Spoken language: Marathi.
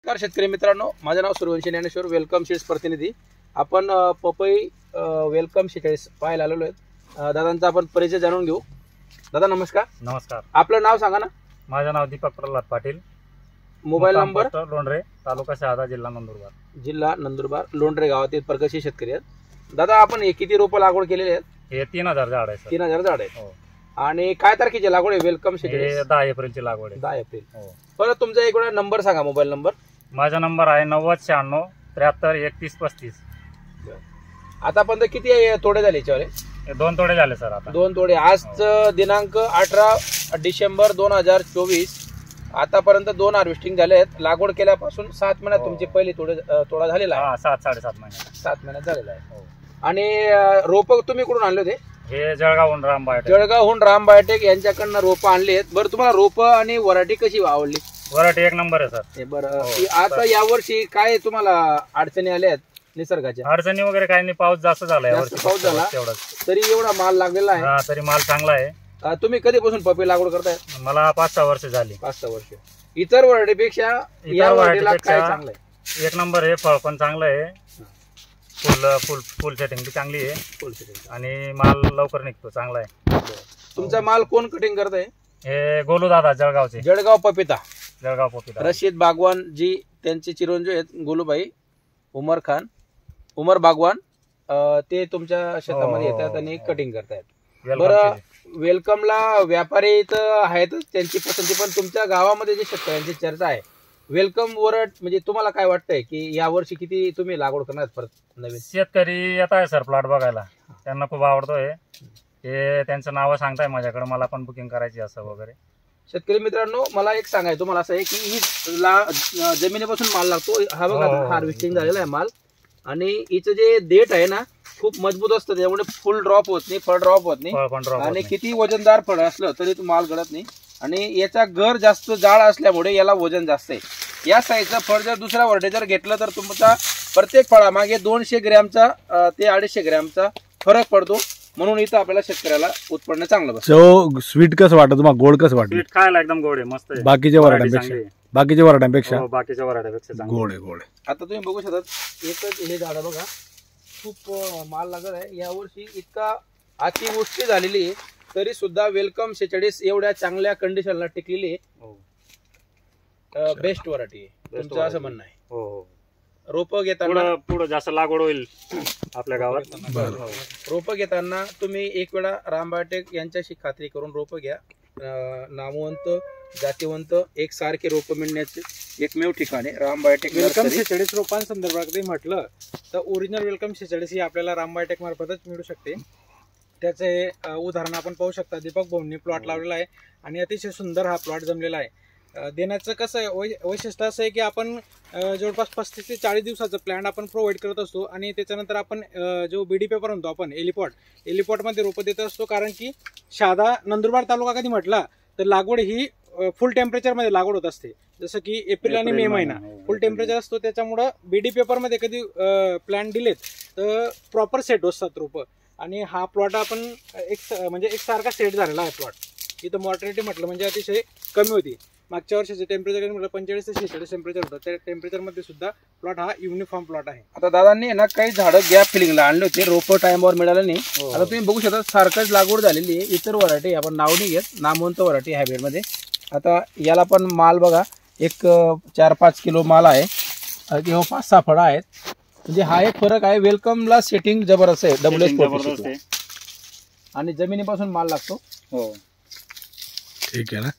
नमस्कार शेतकरी मित्रांनो, माझे नाव सूर्यवंशी ज्ञानेश्वर, वेलकम सीड्स प्रतिनिधी. आपण पपई वेलकम 46 पाहायला आलेलो आहेत. दादांचा आपण परिचय जाणून घेऊ. दादा नमस्कार. नमस्कार. आपलं नाव सांगा ना. माझं नाव दीपक प्रल्हाद पाटील. मोबाईल नंबर लोंढरे, तालुका शहादा, जिल्हा नंदुरबार. लोंढरे गावातील प्रगतशील शेतकरी आहेत. दादा आपण हे किती रोपं लागवड केलेले आहेत? हे 3000 झाड आहे. 3000 झाड आहेत. आणि काय तारखेची लागवड आहे? वेलकम 46 10 एप्रिलची लागवड आहे. 10 एप्रिल. परत तुमचा एक वेळा नंबर सांगा, मोबाईल नंबर. माझा नंबर आहे 9096 73 31 35. आतापर्यंत किती तोडे झाले याच्यावर? 2 तोडे झाले सर. आता 2 तोडे. आज दिनांक 18 डिसेंबर 2024. आतापर्यंत 2 हार्वेस्टिंग झाले आहेत. लागवड केल्यापासून 7 महिन्यात तुमची पहिली तोडा झालेला आहे. 7-7.5 महिन्यात. 7 महिन्यात झालेला आहे. आणि रोप तुम्ही कुठून आणले होते? हे जळगावहून राम बायोटेक यांच्याकडनं रोप आणली आहेत. बरं, तुम्हाला रोप आणि व्हरायटी कशी आवडली? व्हरायटी एक नंबर आहे सर. बरं, आता यावर्षी काय तुम्हाला अडचणी आल्या आहेत निसर्गाच्या? अडचणी वगैरे काही नाही, पाऊस जास्त झाला. पाऊस झाला तरी एवढा माल लागलेला आहे. तरी माल चांगला आहे. तुम्ही कधीपासून पपई लागवड करताय? मला 5-6 वर्ष झाली. 5-6 वर्ष. इतर व्हरायटीपेक्षा या व्हरायटीला काय चांगलं आहे? एक नंबर आहे. फळ पण चांगलं आहे. फुल सेटिंग बी चांगली आहे. फुल सेटिंग आणि माल लवकर निघतो, चांगला आहे. तुमचा माल कोण कटिंग करत आहे? हे गोलू दादा जळगावचे. जळगाव पपिता. रशीद बागवान जी त्यांचे चिरंजीव आहेत, गोलूभाई उमर बागवान. ते तुमच्या शेतामध्ये येतात आणि कटिंग करतायत. बरं, वेलकमला व्यापारी तर आहेतच, त्यांची पसंती. पण तुमच्या गावामध्ये जे शेतकऱ्यांची चर्चा आहे वेलकम वर, म्हणजे तुम्हाला काय वाटतंय की यावर्षी किती तुम्ही लागवड करणार परत? नवीन शेतकरी येत आहे सर प्लॉट बघायला, त्यांना खूप आवडतोय. हे त्यांचं नाव सांगताय माझ्याकडे, मला पण बुकिंग करायची असं वगैरे. शेतकरी मित्रांनो, मला एक सांगायचं तुम्हाला असं आहे की ही जमिनीपासून माल लागतो. हा बघा, हार्वेस्टिंग झालेला आहे माल. आणि हिचं जे देठ आहे ना खूप मजबूत असतं, त्यामुळे फुल ड्रॉप होत नाही, फळ ड्रॉप होत नाही. आणि किती वजनदार फळ असलं तरी माल गळत नाही. आणि याचा गर जास्त जाड असल्यामुळे याला वजन जास्त आहे. या साईजचं फळ जर दुसऱ्या व्हरायटी जर घेतलं तर तुमचा प्रत्येक फळामागे 200 ग्रॅमचा ते 250 ग्रॅमचा फरक पडतो. म्हणून इथं आपल्याला शेतकऱ्याला उत्पन्न चांगलं बसतं. स्वीट कसं वाटतं तुम्हाला? गोड कसं वाटतं? स्वीट खायला एकदम गोड आहे, मस्त आहे. बाकीच्या वराड्यांपेक्षा गोड आहे. आता तुम्ही बघू शकता, एकच हे झाड बघा, खूप माल लागत आहे. यावर्षी इतका अतिवृष्टी झालेली आहे तरी सुद्धा वेलकम 46 एवढ्या चांगल्या कंडिशनला टिकलेली आहे. बेस्ट व्हरायटी आहे तुमचं असं म्हणणं आहे? रोप घेताना पुढे जास्त लागवड होईल आपल्या गावात. रोप घेताना तुम्ही एक वेळा राम बायोटेक यांच्याशी खात्री करून रोप घ्या. नामवंत जातीवंत एकसारखे रोप मिळण्याचे एकमेव ठिकाणे राम बायोटेक. वेलकम 46 रोपांसंदर्भात म्हटलं तर ओरिजिनल वेलकम 46 ही आपल्याला राम बायोटेक मार्फतच मिळू शकते. त्याचे उदाहरण आपण पाहू शकता. दीपक भाऊंनी प्लॉट लावलेला आहे आणि अतिशय सुंदर हा प्लॉट जमलेला आहे. देण्याचं कसं आहे वैशिष्ट्य असं आहे की आपण जवळपास 35 ते 40 दिवसाचं प्लॅन आपण प्रोव्हाइड करत असतो. आणि त्याच्यानंतर आपण जो बीडी पेपर म्हणतो आपण एलिपॉटमध्ये रोपं देत असतो. कारण की शहादा नंदुरबार तालुका कधी म्हटला तर लागवड ही फुल टेम्परेचरमध्ये लागवड होत असते. जसं की एप्रिल आणि मे महिना फुल टेम्परेचर असतो. त्याच्यामुळं बीडी पेपरमध्ये कधी प्लॅन दिलेत तर प्रॉपर सेट बसतात रोपं. आणि हा प्लॉट आपण एकसारखा सेट झालेला आहे प्लॉट. इथं मॉर्टॅलिटी म्हटलं म्हणजे अतिशय कमी होती. मागच्या वर्षाचे टेम्परेचर म्हटलं 45 ते 46 टेम्परेचर होतं. त्या टेम्परेचरमध्ये सुद्धा प्लॉट हा युनिफॉर्म प्लॉट आहे. आता दादांनी ना काही झाडं गॅप फिलिंगला आणले होते, रोपं टाइमवर मिळालं नाही. आता तुम्ही बघू शकता सारखंच लागवड झालेली आहे. इतर व्हरायटी आपण नाव नाही घेत, नामवंत व्हरायटी हायब्रिडमध्ये. आता याला पण माल बघा, एक 4-5 किलो माल आहे किंवा 5-6 फळं आहेत. म्हणजे हा एक फरक आहे. वेलकमला सेटिंग जबरदस्त आहे, WS40 आणि जमिनीपासून माल लागतो. ठीक आहे ना.